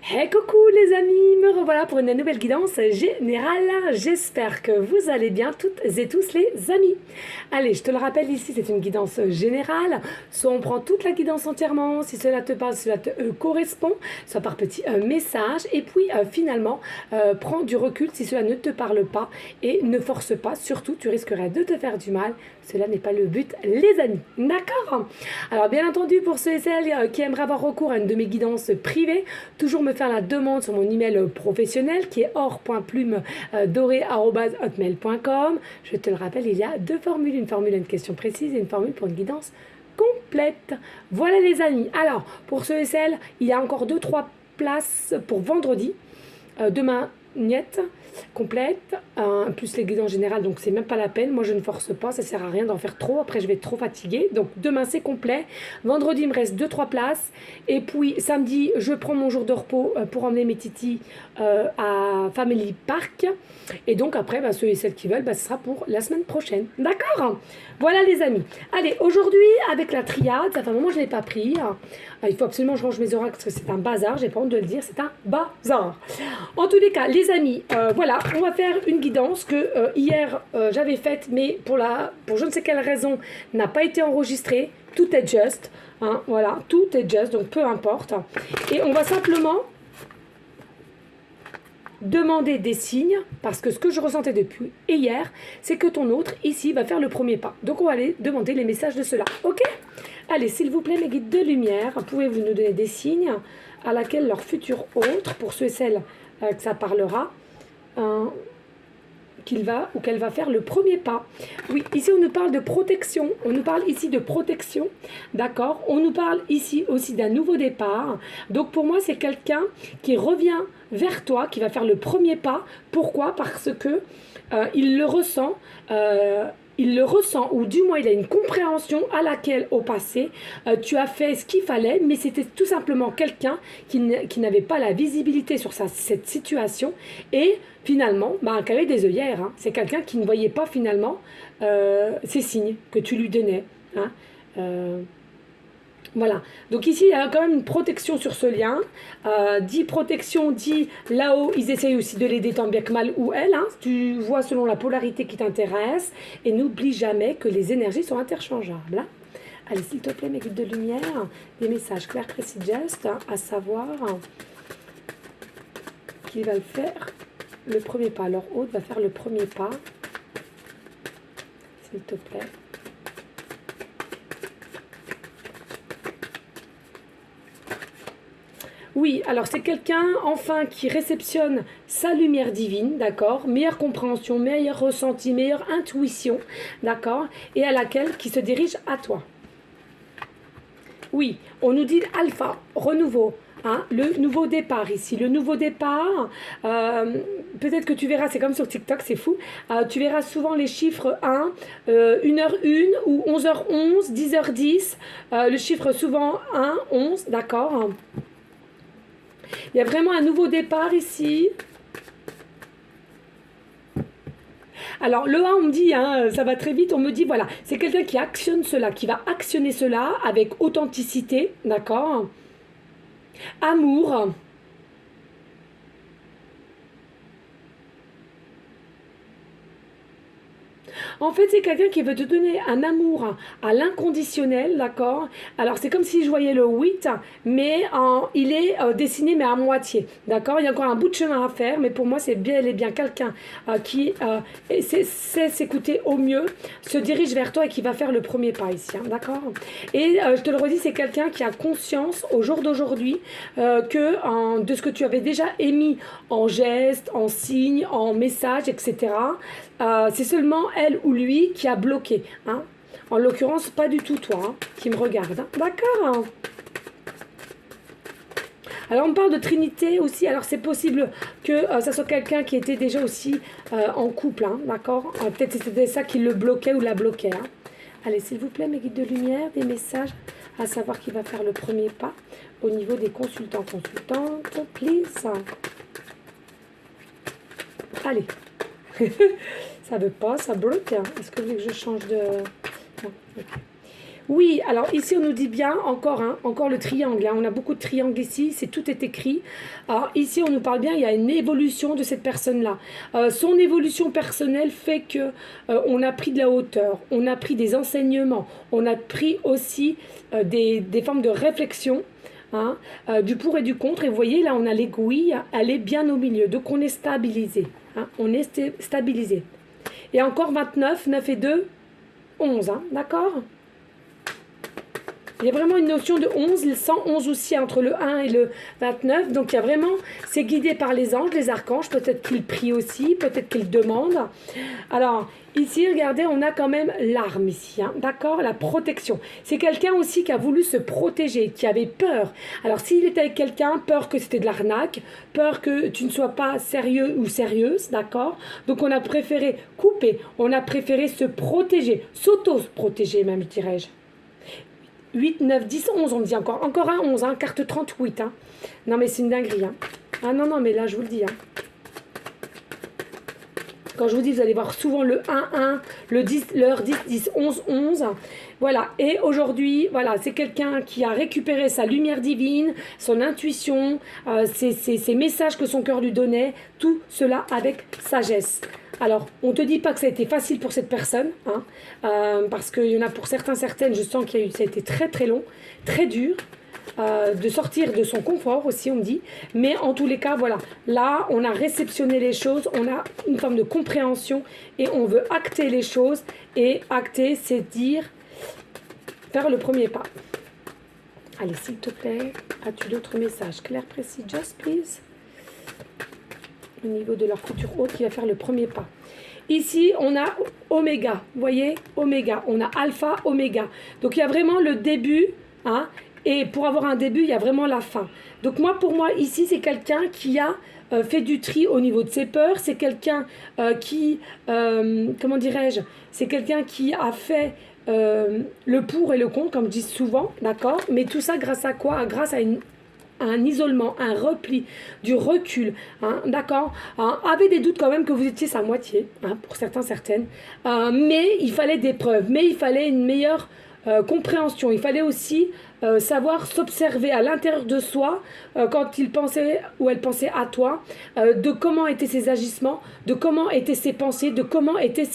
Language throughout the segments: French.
Hey coucou les amis, me revoilà pour une nouvelle guidance générale. J'espère que vous allez bien toutes et tous les amis. Allez, je te le rappelle ici, c'est une guidance générale. Soit on prend toute la guidance entièrement, si cela te parle, si cela te correspond, soit par petits messages. Et puis finalement, prends du recul si cela ne te parle pas et ne force pas. Surtout, tu risquerais de te faire du mal. Cela n'est pas le but, les amis. D'accord? Alors bien entendu, pour ceux et celles qui aimeraient avoir recours à une de mes guidances privées, toujours me faire la demande sur mon email professionnel qui est or.plume-doré@hotmail.com. Je te le rappelle, il y a deux formules, une formule à une question précise et une formule pour une guidance complète. Voilà les amis. Alors, pour ceux et celles, il y a encore 2-3 places pour vendredi. Demain, niette, complète, plus les guidances générales, donc c'est même pas la peine. Moi, je ne force pas, ça sert à rien d'en faire trop. Après, je vais être trop fatiguée. Donc, demain, c'est complet. Vendredi, il me reste 2-3 places. Et puis, samedi, je prends mon jour de repos pour emmener mes titis à Family Park. Et donc, après, ceux et celles qui veulent, ce sera pour la semaine prochaine. D'accord? Voilà, les amis. Allez, aujourd'hui, avec la triade, ça fait un moment que je ne l'ai pas pris. Il faut absolument que je range mes oracles parce que c'est un bazar. J'ai pas honte de le dire, c'est un bazar. En tous les cas, les amis, voilà, on va faire une guidance que hier j'avais faite, mais pour je ne sais quelle raison, n'a pas été enregistrée. Tout est just, hein, voilà, tout est just, donc peu importe. Et on va simplement demander des signes, parce que ce que je ressentais depuis hier, c'est que ton autre, ici, va faire le premier pas. Donc on va aller demander les messages de cela, ok? Allez, s'il vous plaît, mes guides de lumière, pouvez-vous nous donner des signes à laquelle leur futur autre, pour ceux et celles que ça parlera, qu'il va ou qu'elle va faire le premier pas. Oui, ici on nous parle de protection, on nous parle ici de protection, d'accord? On nous parle ici aussi d'un nouveau départ. Donc pour moi, c'est quelqu'un qui revient vers toi, qui va faire le premier pas. Pourquoi? Parce que il le ressent. Il le ressent, ou du moins il a une compréhension à laquelle au passé tu as fait ce qu'il fallait, mais c'était tout simplement quelqu'un qui n'avait pas la visibilité sur cette situation et finalement qui avait des œillères. Hein. C'est quelqu'un qui ne voyait pas finalement ces signes que tu lui donnais. Hein. Voilà, donc ici il y a quand même une protection sur ce lien. Dit protection, dit là-haut, ils essayent aussi de l'aider tant bien que mal ou elle. Hein. Tu vois selon la polarité qui t'intéresse. Et n'oublie jamais que les énergies sont interchangeables. Hein. Allez, s'il te plaît, mes guides de lumière, des messages clairs, précis, just, hein, à savoir qu'ils va le faire le premier pas. Leur hôte va faire le premier pas. S'il te plaît. Oui, alors c'est quelqu'un, enfin, qui réceptionne sa lumière divine, d'accord? Meilleure compréhension, meilleur ressenti, meilleure intuition, d'accord? Et à laquelle, qui se dirige à toi. Oui, on nous dit alpha, renouveau, hein, le nouveau départ ici. Le nouveau départ, peut-être que tu verras, c'est comme sur TikTok, c'est fou, tu verras souvent les chiffres 1, 1h01 ou 11h11, 10h10, le chiffre souvent 1, 11, d'accord? Il y a vraiment un nouveau départ ici. Alors, le 1, on me dit, hein, ça va très vite, on me dit, voilà, c'est quelqu'un qui actionne cela, qui va actionner cela avec authenticité, d'accord? Amour. En fait, c'est quelqu'un qui veut te donner un amour à l'inconditionnel, d'accord? Alors, c'est comme si je voyais le 8, mais il est dessiné, mais à moitié, d'accord? Il y a encore un bout de chemin à faire, mais pour moi, c'est bien et bien quelqu'un qui sait s'écouter au mieux, se dirige vers toi et qui va faire le premier pas ici, hein, d'accord? Et je te le redis, c'est quelqu'un qui a conscience au jour d'aujourd'hui de ce que tu avais déjà émis en gestes, en signes, en messages, etc. C'est seulement elle ou lui qui a bloqué. Hein. En l'occurrence, pas du tout toi hein, qui me regarde. Hein. D'accord. Alors on parle de Trinité aussi. Alors c'est possible que ça soit quelqu'un qui était déjà aussi en couple. Hein, d'accord. Peut-être c'était ça qui le bloquait ou la bloquait. Hein. Allez, s'il vous plaît, mes guides de lumière, des messages à savoir qui va faire le premier pas au niveau des consultants, consultantes. Please. Allez. Ça veut pas, ça bloque. Est-ce que vous voulez que je change de... Non. Okay. Oui, alors ici on nous dit bien encore, hein, encore le triangle, hein, on a beaucoup de triangles ici, c'est tout est écrit. Alors ici on nous parle bien, il y a une évolution de cette personne-là. Son évolution personnelle fait que on a pris de la hauteur, on a pris des enseignements, on a pris aussi des formes de réflexion. Hein, du pour et du contre, et vous voyez là on a l'aiguille, elle est bien au milieu, donc on est stabilisé, hein, on est stabilisé. Et encore 29, 9 et 2, 11, hein, d'accord? Il y a vraiment une notion de 11, le 111 aussi entre le 1 et le 29. Donc il y a vraiment, c'est guidé par les anges, les archanges, peut-être qu'ils prient aussi, peut-être qu'ils demandent. Alors ici, regardez, on a quand même l'arme ici, hein, d'accord? La protection. C'est quelqu'un aussi qui a voulu se protéger, qui avait peur. Alors s'il était avec quelqu'un, peur que c'était de l'arnaque, peur que tu ne sois pas sérieux ou sérieuse, d'accord? Donc on a préféré couper, on a préféré se protéger, s'auto-protéger même, dirais-je. 8, 9, 10, 11, on me dit encore. Encore un 11, hein, carte 38. Hein. Non, mais c'est une dinguerie. Hein. Ah non, non, mais là, je vous le dis. Hein. Quand je vous dis, vous allez voir souvent le 1, 1, le 10, l'heure 10, 10, 11, 11. Voilà. Et aujourd'hui, voilà, c'est quelqu'un qui a récupéré sa lumière divine, son intuition, ses messages que son cœur lui donnait. Tout cela avec sagesse. Alors, on ne te dit pas que ça a été facile pour cette personne, hein, parce qu'il y en a pour certaines, je sens qu'il y a eu, ça a été très très long, très dur, de sortir de son confort aussi, on me dit. Mais en tous les cas, voilà, là, on a réceptionné les choses, on a une forme de compréhension et on veut acter les choses. Et acter, c'est dire, faire le premier pas. Allez, s'il te plaît, as-tu d'autres messages clairs, précis, just please? Au niveau de leur couture haute qui va faire le premier pas. Ici, on a oméga, vous voyez, oméga, on a alpha, oméga. Donc, il y a vraiment le début, hein, et pour avoir un début, il y a vraiment la fin. Donc, pour moi, ici, c'est quelqu'un qui a fait du tri au niveau de ses peurs, c'est quelqu'un qui, comment dirais-je, c'est quelqu'un qui a fait le pour et le contre, comme je dis souvent, d'accord? Mais tout ça grâce à quoi? Grâce à un isolement, un repli, du recul, hein, d'accord, hein, avait des doutes quand même que vous étiez sa moitié, hein, pour certaines, mais il fallait des preuves, mais il fallait une meilleure compréhension, il fallait aussi savoir s'observer à l'intérieur de soi quand il pensait ou elle pensait à toi, de comment étaient ses agissements, de comment étaient ses pensées, de comment étaient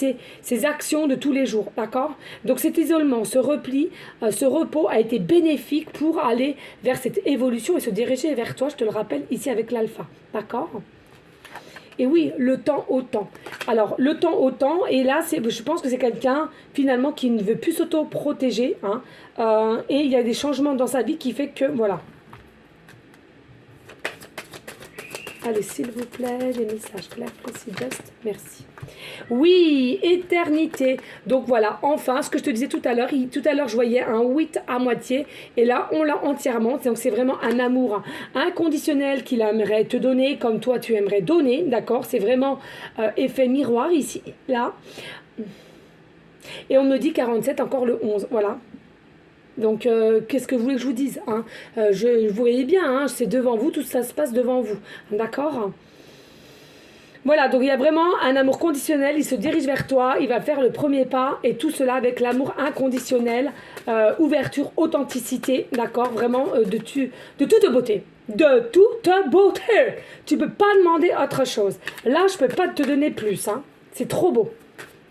ses actions de tous les jours, d'accord? Donc cet isolement, ce repli, ce repos a été bénéfique pour aller vers cette évolution et se diriger vers toi, je te le rappelle, ici avec l'alpha, d'accord? Et oui, le temps au temps. Alors, le temps au temps, et là, je pense que c'est quelqu'un, finalement, qui ne veut plus s'auto-protéger, hein, et il y a des changements dans sa vie qui fait que, voilà. Allez, s'il vous plaît, des messages clairs, précis, just, merci. Oui, éternité. Donc voilà, enfin, ce que je te disais tout à l'heure, je voyais un 8 à moitié, et là, on l'a entièrement. Donc c'est vraiment un amour inconditionnel qu'il aimerait te donner, comme toi, tu aimerais donner, d'accord? C'est vraiment effet miroir ici, là. Et on me dit 47, encore le 11, voilà. Donc, qu'est-ce que vous voulez que je vous dise, hein? Vous voyez bien, hein, c'est devant vous, tout ça se passe devant vous, d'accord? Voilà, donc il y a vraiment un amour conditionnel, il se dirige vers toi, il va faire le premier pas, et tout cela avec l'amour inconditionnel, ouverture, authenticité, d'accord? Vraiment de toute beauté. De toute beauté. Tu peux pas demander autre chose. Là, je peux pas te donner plus, hein. C'est trop beau.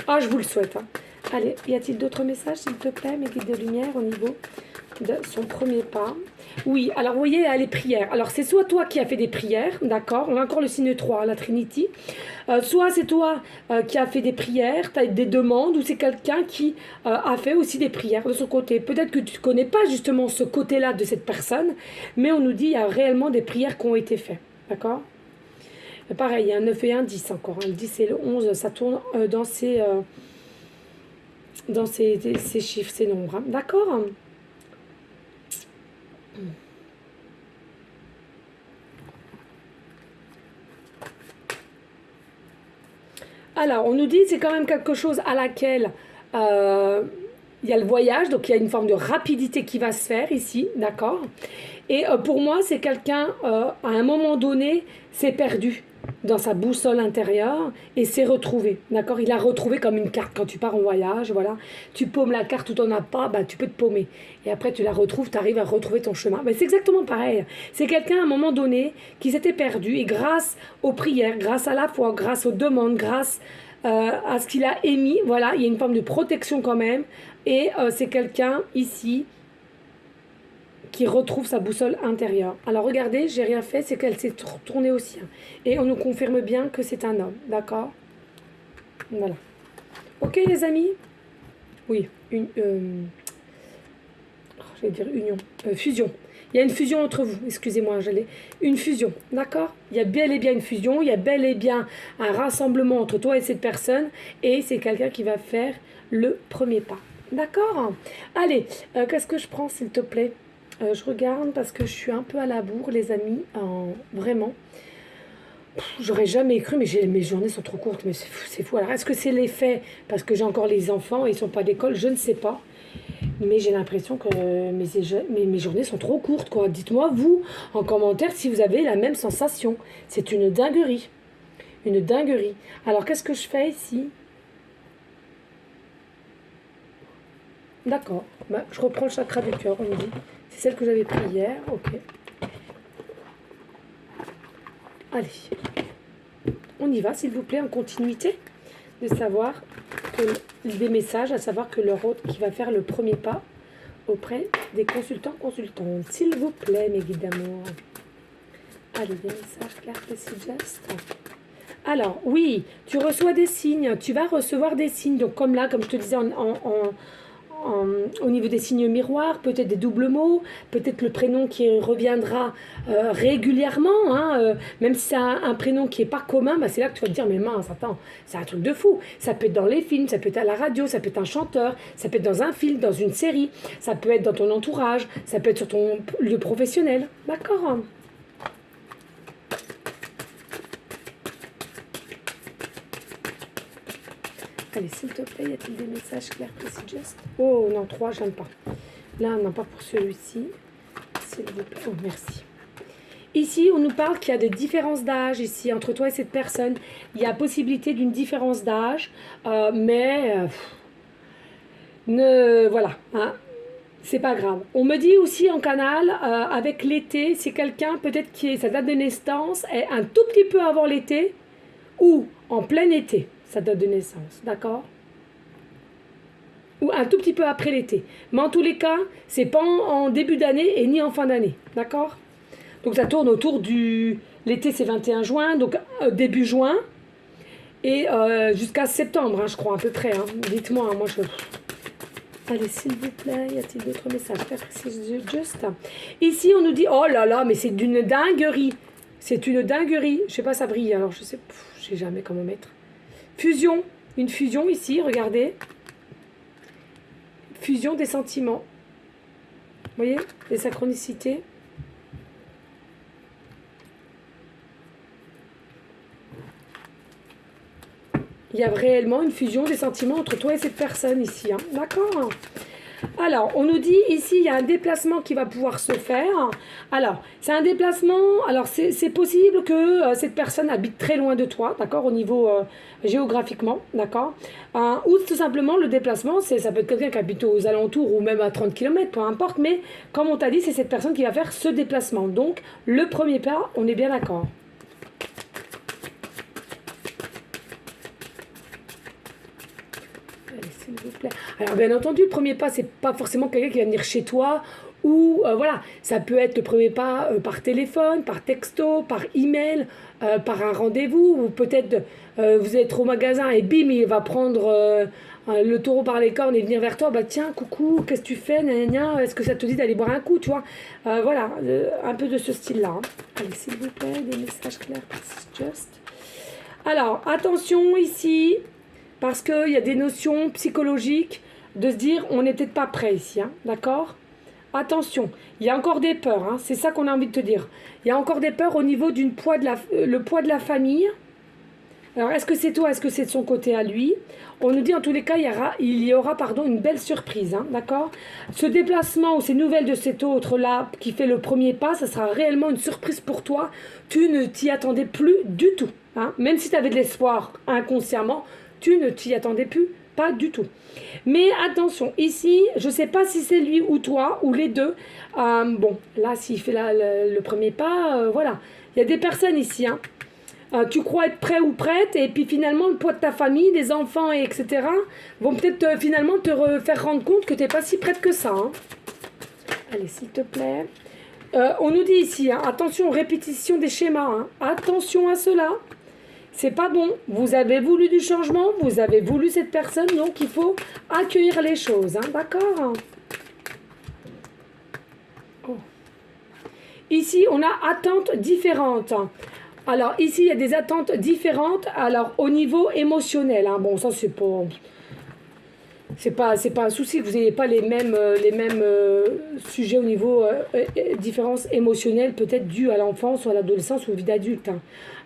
Ah, je vous le souhaite, hein. Allez, y a-t-il d'autres messages, s'il te plaît, mes guides de lumière, au niveau de son premier pas? Oui, alors vous voyez, il y a les prières. Alors, c'est soit toi qui as fait des prières, d'accord? On a encore le signe 3, la Trinity. Soit c'est toi qui as fait des prières, tu as des demandes, ou c'est quelqu'un qui a fait aussi des prières de son côté. Peut-être que tu ne connais pas justement ce côté-là de cette personne, mais on nous dit qu'il y a réellement des prières qui ont été faites, d'accord? Pareil, il y a un 9 et un 10 encore. Le 10 et le 11, ça tourne dans ces chiffres, ces nombres. Hein. D'accord? Alors, on nous dit c'est quand même quelque chose à laquelle il y a le voyage, donc il y a une forme de rapidité qui va se faire ici, d'accord? Et pour moi, c'est quelqu'un, à un moment donné, s'est perdu. dans sa boussole intérieure et s'est retrouvé, d'accord? Il a retrouvé comme une carte quand tu pars en voyage, voilà. Tu paumes la carte ou t'en as pas, bah, tu peux te paumer. Et après, tu la retrouves, tu arrives à retrouver ton chemin. Bah, c'est exactement pareil. C'est quelqu'un, à un moment donné, qui s'était perdu et grâce aux prières, grâce à la foi, grâce aux demandes, grâce à ce qu'il a émis, voilà, il y a une forme de protection quand même. Et c'est quelqu'un ici qui retrouve sa boussole intérieure. Alors regardez, j'ai rien fait, c'est qu'elle s'est tournée au sien. Et on nous confirme bien que c'est un homme, d'accord? Voilà. Ok les amis? Oui, je vais dire union, fusion. Il y a une fusion entre vous, excusez-moi, une fusion, d'accord? Il y a bel et bien une fusion, il y a bel et bien un rassemblement entre toi et cette personne, et c'est quelqu'un qui va faire le premier pas, d'accord? Allez, qu'est-ce que je prends s'il te plaît? Je regarde parce que je suis un peu à la bourre, les amis, vraiment. J'aurais jamais cru, mais mes journées sont trop courtes, mais c'est fou. Alors, est-ce que c'est l'effet parce que j'ai encore les enfants et ils ne sont pas d'école? Je ne sais pas. Mais j'ai l'impression que mes journées sont trop courtes, quoi. Dites-moi, vous, en commentaire, si vous avez la même sensation. C'est une dinguerie. Une dinguerie. Alors, qu'est-ce que je fais ici? D'accord. Bah, je reprends le chakra du cœur, on me dit. C'est celle que j'avais pris hier. Ok. Allez. On y va, s'il vous plaît, en continuité. De savoir que des messages, à savoir que le hôte qui va faire le premier pas auprès des consultantes. S'il vous plaît, mes guides d'amour. Allez, des messages clairs, précis, just. Alors, oui, tu reçois des signes. Tu vas recevoir des signes. Donc, comme là, comme je te disais au niveau des signes miroirs, peut-être des doubles mots, peut-être le prénom qui reviendra régulièrement, hein, même si c'est un prénom qui n'est pas commun, bah c'est là que tu vas te dire, mais mince, attends, c'est un truc de fou. Ça peut être dans les films, ça peut être à la radio, ça peut être un chanteur, ça peut être dans un film, dans une série, ça peut être dans ton entourage, ça peut être sur ton lieu professionnel, d'accord? Allez, s'il te plaît, y a-t-il des messages clairs, précis, just? Oh non, 3, j'aime pas. Là, non, pas pour celui-ci. S'il vous plaît. Oh, merci. Ici, on nous parle qu'il y a des différences d'âge ici entre toi et cette personne. Il y a possibilité d'une différence d'âge, mais voilà, hein, c'est pas grave. On me dit aussi en canal, avec l'été, c'est quelqu'un peut-être qui est sa date de naissance est un tout petit peu avant l'été ou en plein été, sa date de naissance, d'accord? Ou un tout petit peu après l'été. Mais en tous les cas, c'est pas en début d'année et ni en fin d'année, d'accord? Donc ça tourne autour du... L'été c'est 21 juin, donc début juin, et jusqu'à septembre, hein, je crois, à peu près. Hein. Dites-moi, hein, moi je... Allez, s'il vous plaît, y a-t-il d'autres messages? Just. Ici, on nous dit, oh là là, mais c'est d'une dinguerie. C'est une dinguerie. Je sais pas, ça brille, alors je sais jamais comment mettre. Fusion, une fusion ici, regardez. Fusion des sentiments. Vous voyez, les synchronicités. Il y a réellement une fusion des sentiments entre toi et cette personne ici. Hein. D'accord? Alors, on nous dit ici, il y a un déplacement qui va pouvoir se faire. Alors, c'est un déplacement, alors c'est possible que cette personne habite très loin de toi, d'accord, au niveau géographiquement, d'accord. Ou tout simplement, le déplacement, ça peut être quelqu'un qui habite aux alentours ou même à 30 km, peu importe, mais comme on t'a dit, c'est cette personne qui va faire ce déplacement. Donc, le premier pas, on est bien d'accord. S'il vous plaît. Alors bien entendu, le premier pas, c'est pas forcément quelqu'un qui va venir chez toi ou voilà, ça peut être le premier pas par téléphone, par texto, par email, par un rendez-vous ou peut-être vous êtes au magasin et bim, il va prendre le taureau par les cornes et venir vers toi, bah tiens, coucou, qu'est-ce que tu fais, nanana, est-ce que ça te dit d'aller boire un coup, tu vois, voilà, un peu de ce style-là. Hein. Allez, s'il vous plaît, des messages clairs, just. Alors, attention ici. Parce qu'il y a des notions psychologiques de se dire on n'est peut-être pas prêt ici, hein, d'accord? Attention, il y a encore des peurs, hein, c'est ça qu'on a envie de te dire. Il y a encore des peurs au niveau le poids de la famille, Alors, est-ce que c'est toi, est-ce que c'est de son côté à lui? On nous dit en tous les cas, il y aura pardon, une belle surprise, hein, d'accord? Ce déplacement ou ces nouvelles de cet autre-là qui fait le premier pas, ça sera réellement une surprise pour toi. Tu ne t'y attendais plus du tout, hein? Même si tu avais de l'espoir inconsciemment, tu ne t'y attendais plus, pas du tout. Mais attention, ici, je ne sais pas si c'est lui ou toi, ou les deux. Bon, là, s'il fait le premier pas, voilà. Il y a des personnes ici, hein. Tu crois être prêt ou prête, et puis finalement, le poids de ta famille, des enfants, etc., vont peut-être finalement faire rendre compte que tu n'es pas si prête que ça, hein. Allez, s'il te plaît. On nous dit ici, hein, attention, répétition des schémas, hein. Attention à cela. C'est pas bon. Vous avez voulu du changement, vous avez voulu cette personne, donc il faut accueillir les choses, hein, d'accord? Oh. Ici, on a attentes différentes. Alors, ici, il y a des attentes différentes. Alors, au niveau émotionnel, hein, bon, ça, c'est pas un souci que vous n'ayez pas les mêmes sujets au niveau différence émotionnelle, peut-être due à l'enfance ou à l'adolescence ou à la vie d'adulte, hein.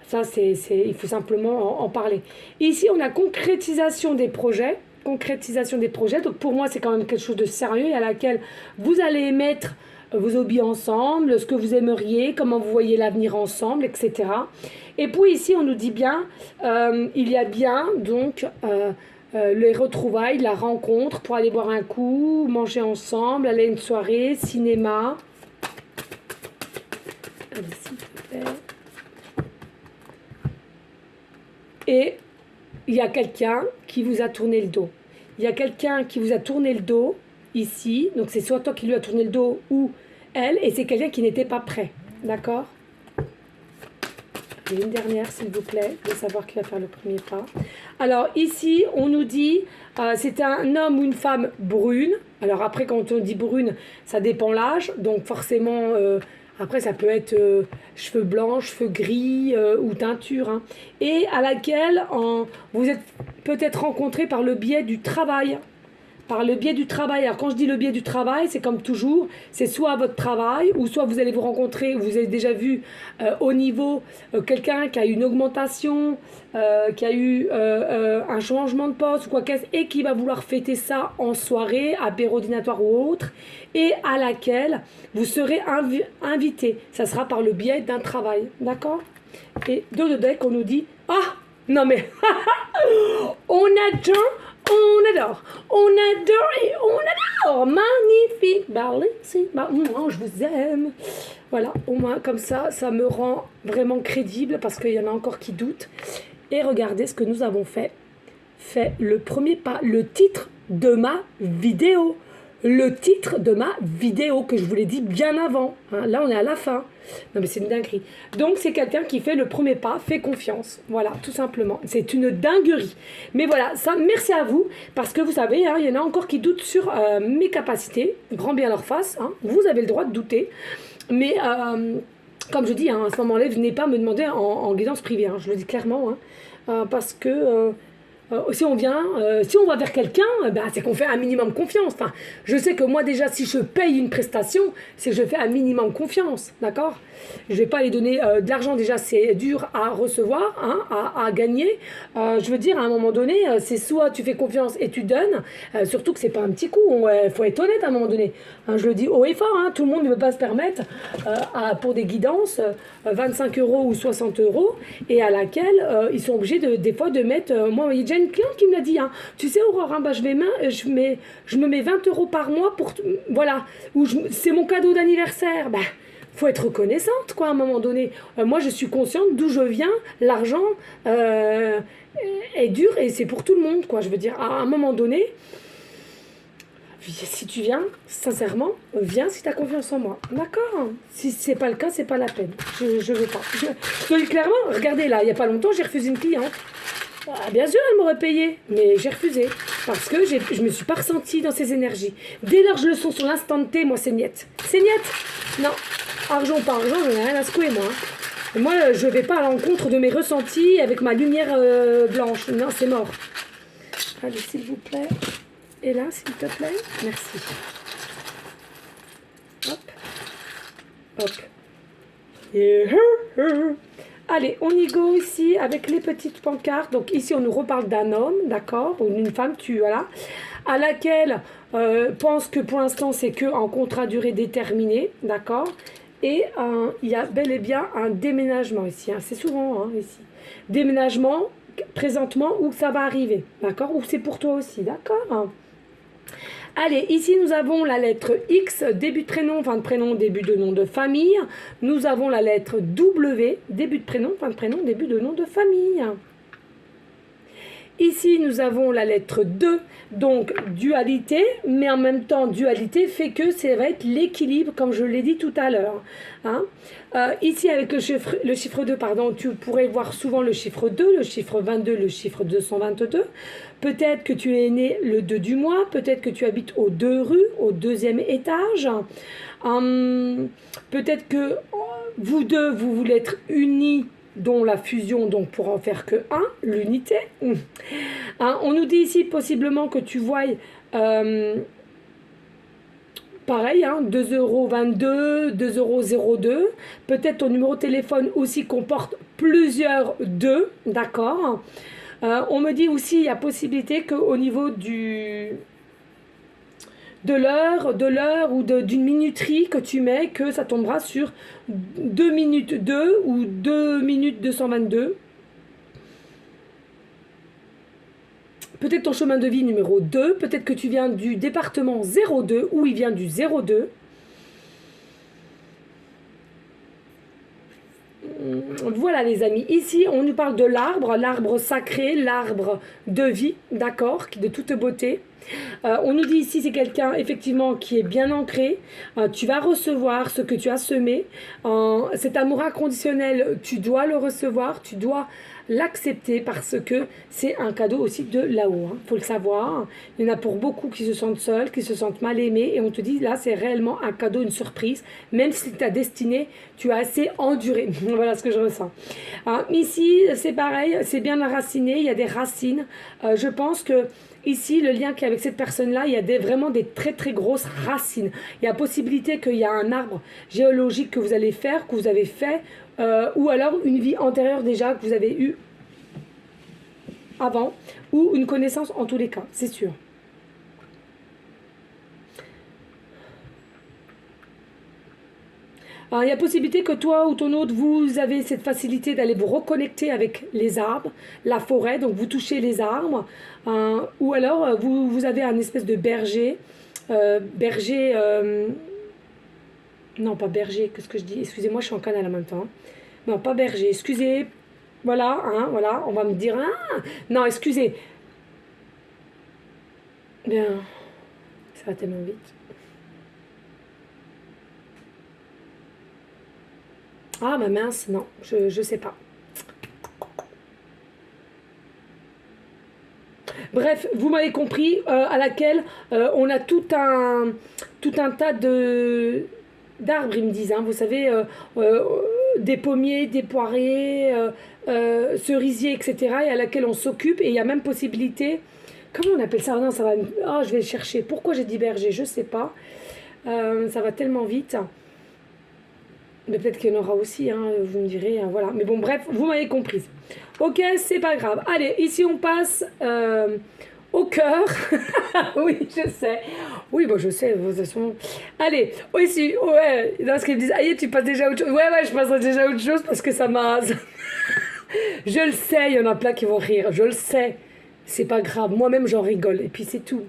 Ça, il faut simplement en parler. Ici, on a concrétisation des projets. Concrétisation des projets. Donc, pour moi, c'est quand même quelque chose de sérieux et à laquelle vous allez émettre vos hobbies ensemble, ce que vous aimeriez, comment vous voyez l'avenir ensemble, etc. Et puis ici, on nous dit bien, il y a bien donc les retrouvailles, la rencontre pour aller boire un coup, manger ensemble, aller à une soirée, cinéma. Allez, s'il te plaît. Et il y a quelqu'un qui vous a tourné le dos. Il y a quelqu'un qui vous a tourné le dos ici. Donc c'est soit toi qui lui a tourné le dos ou elle. Et c'est quelqu'un qui n'était pas prêt. D'accord? Et une dernière, s'il vous plaît, de savoir qui va faire le premier pas. Alors ici, on nous dit, c'est un homme ou une femme brune. Alors après, quand on dit brune, ça dépend l'âge. Donc forcément, après, ça peut être cheveux blancs, cheveux gris ou teinture, hein. Et à laquelle vous êtes peut-être rencontré par le biais du travail. Par le biais du travail. Alors quand je dis le biais du travail, c'est comme toujours, c'est soit votre travail, ou soit vous allez vous rencontrer, vous avez déjà vu au niveau quelqu'un qui a eu une augmentation, qui a eu un changement de poste ou quoi qu'est-ce, et qui va vouloir fêter ça en soirée, apéro dînatoire ou autre, et à laquelle vous serez invité. Ça sera par le biais d'un travail, d'accord? Et de deck, on nous dit, ah, non mais, on adore, on adore et on adore, magnifique, moi je vous aime. Voilà, au moins comme ça me rend vraiment crédible parce qu'il y en a encore qui doutent. Et regardez ce que nous avons fait le premier pas, le titre de ma vidéo. Le titre de ma vidéo que je vous l'ai dit bien avant, hein. Là on est à la fin. Non mais c'est une dinguerie. Donc c'est quelqu'un qui fait le premier pas, fait confiance. Voilà, tout simplement. C'est une dinguerie. Mais voilà, ça, merci à vous. Parce que vous savez, hein, il y en a encore qui doutent sur mes capacités. Grand bien leur face, hein. Vous avez le droit de douter. Mais comme je dis, hein, à ce moment-là, venez pas me demander en guidance privée, hein. Je le dis clairement, hein, parce que... si on va vers quelqu'un, c'est qu'on fait un minimum confiance. Enfin, je sais que moi déjà, si je paye une prestation, c'est que je fais un minimum confiance, d'accord? Je vais pas aller donner de l'argent, déjà c'est dur à recevoir, hein, à gagner. Je veux dire, à un moment donné, c'est soit tu fais confiance et tu donnes, surtout que c'est pas un petit coup, faut être honnête à un moment donné. Hein, je le dis haut et fort, hein, tout le monde ne peut pas se permettre pour des guidances 25 € ou 60 €, et à laquelle ils sont obligés des fois de mettre... moi, il y a déjà une cliente qui me l'a dit, hein, tu sais Aurore, hein, je me mets 20 € par mois pour... Voilà, c'est mon cadeau d'anniversaire. Faut être reconnaissante, quoi, à un moment donné. Moi, je suis consciente d'où je viens. L'argent est dur et c'est pour tout le monde, quoi. Je veux dire, à un moment donné, si tu viens, sincèrement, viens si tu as confiance en moi. D'accord? Si c'est pas le cas, c'est pas la peine. Je veux pas. Je le dis clairement, regardez là, il y a pas longtemps, j'ai refusé une cliente. Bien sûr, elle m'aurait payé, mais j'ai refusé. Parce que je me suis pas ressentie dans ses énergies. Dès lors que je le sens sur l'instant T, moi, c'est niette. C'est niette. Non. Argent par argent, j'en ai rien à secouer, moi. Et moi, je vais pas à l'encontre de mes ressentis avec ma lumière blanche. Non, c'est mort. Allez, s'il vous plaît. Et là, s'il te plaît. Merci. Hop. Hop. Allez, on y go ici avec les petites pancartes. Donc ici, on nous reparle d'un homme, d'accord, ou d'une femme, voilà, à laquelle pense que pour l'instant, c'est que en contrat durée déterminée, d'accord. Et il y a bel et bien un déménagement ici. Hein. C'est souvent ici. Déménagement présentement où ça va arriver, d'accord, ou c'est pour toi aussi, d'accord. Allez, ici nous avons la lettre X, début de prénom, fin de prénom, début de nom de famille. Nous avons la lettre W, début de prénom, fin de prénom, début de nom de famille. Ici, nous avons la lettre 2, donc dualité, mais en même temps, dualité fait que ça va être l'équilibre, comme je l'ai dit tout à l'heure. Hein. Ici, avec le chiffre 2, pardon, tu pourrais voir souvent le chiffre 2, le chiffre 22, le chiffre 222. Peut-être que tu es né le 2 du mois, peut-être que tu habites aux 2 rues, au 2e étage. Peut-être que vous deux, vous voulez être unis, dont la fusion, donc pour en faire que un, l'unité. Hein, on nous dit ici possiblement que tu vois, pareil, hein, 2,22 €, 2,02 €. Peut-être ton numéro de téléphone aussi comporte plusieurs 2, d'accord. On me dit aussi, il y a possibilité qu'au niveau de l'heure ou d'une minuterie que tu mets, que ça tombera sur 2 minutes 2 ou 2 minutes 222. Peut-être ton chemin de vie numéro 2, peut-être que tu viens du département 02 ou il vient du 02. Voilà les amis, ici on nous parle de l'arbre sacré, l'arbre de vie, d'accord, de toute beauté. On nous dit ici c'est quelqu'un effectivement qui est bien ancré, tu vas recevoir ce que tu as semé, cet amour inconditionnel tu dois le recevoir, tu dois l'accepter parce que c'est un cadeau aussi de là-haut, hein, faut le savoir. Il y en a pour beaucoup qui se sentent seuls, qui se sentent mal aimés et on te dit là c'est réellement un cadeau, une surprise, même si ta destinée tu as assez enduré. Voilà ce que je ressens. Ici c'est pareil, c'est bien enraciné, il y a des racines. Je pense que ici, le lien qu'il y a avec cette personne-là, il y a vraiment des très très grosses racines. Il y a possibilité qu'il y a un arbre géologique que vous allez faire, que vous avez fait, ou alors une vie antérieure déjà que vous avez eue avant, ou une connaissance en tous les cas, c'est sûr. Alors, il y a possibilité que toi ou ton autre, vous avez cette facilité d'aller vous reconnecter avec les arbres, la forêt, donc vous touchez les arbres, ou alors vous avez un espèce de berger, non pas berger, qu'est-ce que je dis? Excusez-moi, je suis en canal en même temps. Non, pas berger, excusez, voilà, hein, voilà, on va me dire, non, excusez. Bien, ça va tellement vite. Ah, bah mince, non, je sais pas. Bref, vous m'avez compris, à laquelle on a tout un tas d'arbres, ils me disent, hein, vous savez, des pommiers, des poirées, cerisiers, etc., et à laquelle on s'occupe, et il y a même possibilité, comment on appelle ça? Non, ça va, oh, je vais le chercher. Pourquoi j'ai dit berger? Je sais pas. Ça va tellement vite. Mais peut-être qu'il y en aura aussi, hein, vous me direz, voilà. Mais bon, bref, vous m'avez comprise. Ok, c'est pas grave. Allez, ici on passe au cœur. Oui, je sais. Oui, bon, je sais, de toute façon. Allez, ici, ouais, dans ce qu'ils me disent, aïe, tu passes déjà à autre chose. Ouais, je passerai déjà à autre chose parce que ça m'a... Je le sais, il y en a plein qui vont rire, je le sais. C'est pas grave, moi-même j'en rigole, et puis c'est tout.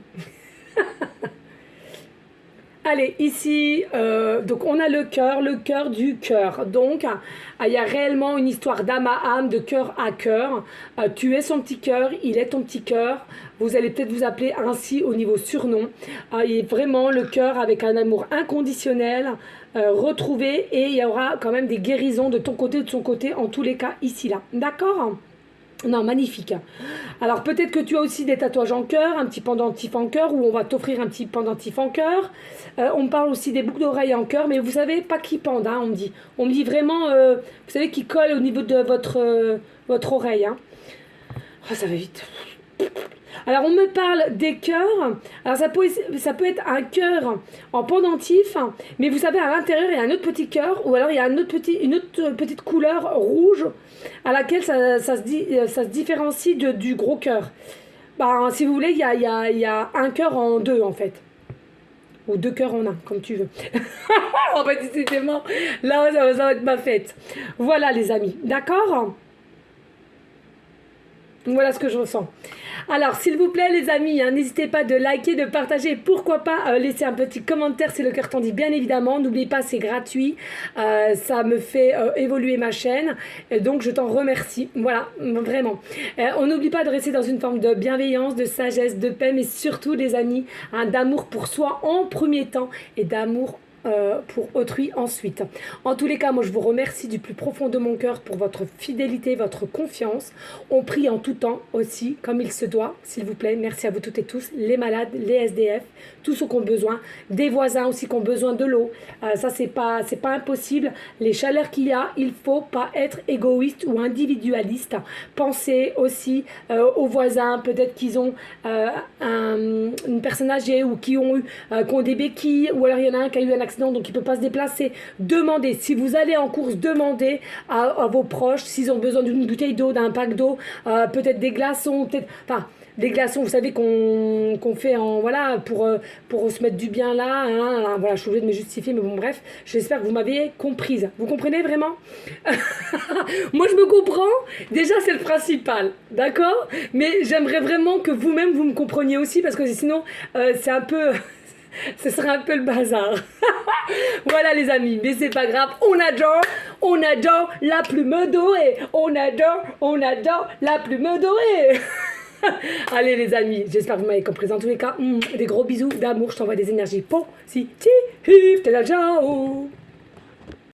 Allez, ici, donc on a le cœur du cœur. Donc, il y a réellement une histoire d'âme à âme, de cœur à cœur. Tu es son petit cœur, il est ton petit cœur. Vous allez peut-être vous appeler ainsi au niveau surnom. Il est vraiment le cœur avec un amour inconditionnel, retrouvé. Et il y aura quand même des guérisons de ton côté, de son côté, en tous les cas, ici, là. D'accord ? Non, magnifique. Alors peut-être que tu as aussi des tatouages en cœur, un petit pendentif en cœur, ou on va t'offrir un petit pendentif en cœur. On me parle aussi des boucles d'oreilles en cœur, mais vous savez, pas qui pendent, hein, on me dit. On me dit vraiment, vous savez, qui colle au niveau de votre oreille. Hein. Oh, ça va vite. Alors, on me parle des cœurs. Alors, ça peut être un cœur en pendentif, mais vous savez, à l'intérieur, il y a un autre petit cœur, ou alors il y a une autre petite couleur rouge à laquelle ça se différencie du gros cœur. Ben, si vous voulez, il y a un cœur en deux, en fait. Ou deux cœurs en un, comme tu veux. En fait, décidément, là, ça va être ma fête. Voilà, les amis. D'accord? Voilà ce que je ressens. Alors, s'il vous plaît, les amis, hein, n'hésitez pas de liker, de partager. Pourquoi pas laisser un petit commentaire si le cœur t'en dit, bien évidemment. N'oubliez pas, c'est gratuit. Ça me fait évoluer ma chaîne. Et donc, je t'en remercie. Voilà, vraiment. On n'oublie pas de rester dans une forme de bienveillance, de sagesse, de paix, mais surtout, les amis, hein, d'amour pour soi en premier temps et d'amour pour autrui ensuite. En tous les cas, moi je vous remercie du plus profond de mon cœur pour votre fidélité, votre confiance. On prie en tout temps aussi, comme il se doit, s'il vous plaît. Merci à vous toutes et tous, les malades, les SDF, tous ceux qui ont besoin, des voisins aussi qui ont besoin de l'eau. Ça, c'est pas impossible. Les chaleurs qu'il y a, il faut pas être égoïste ou individualiste. Pensez aussi aux voisins, peut-être qu'ils ont une personne âgée ou qui ont des béquilles, ou alors il y en a un qui a eu un accident donc il ne peut pas se déplacer. Demandez, si vous allez en course, demandez à vos proches s'ils ont besoin d'une bouteille d'eau, d'un pack d'eau, peut-être des glaçons, enfin des glaçons, vous savez, qu'on fait voilà, pour se mettre du bien là, hein, voilà, je suis obligée de me justifier, mais bon, bref, j'espère que vous m'avez comprise. Vous comprenez vraiment? Moi, je me comprends, déjà, c'est le principal, d'accord? Mais j'aimerais vraiment que vous-même, vous me compreniez aussi, parce que sinon, c'est un peu... ce serait un peu le bazar. Voilà les amis, mais c'est pas grave, on adore la plume dorée, on adore la plume dorée. Allez les amis, j'espère que vous m'avez compris. En tous les cas, des gros bisous d'amour, je t'envoie des énergies positives. Ciao.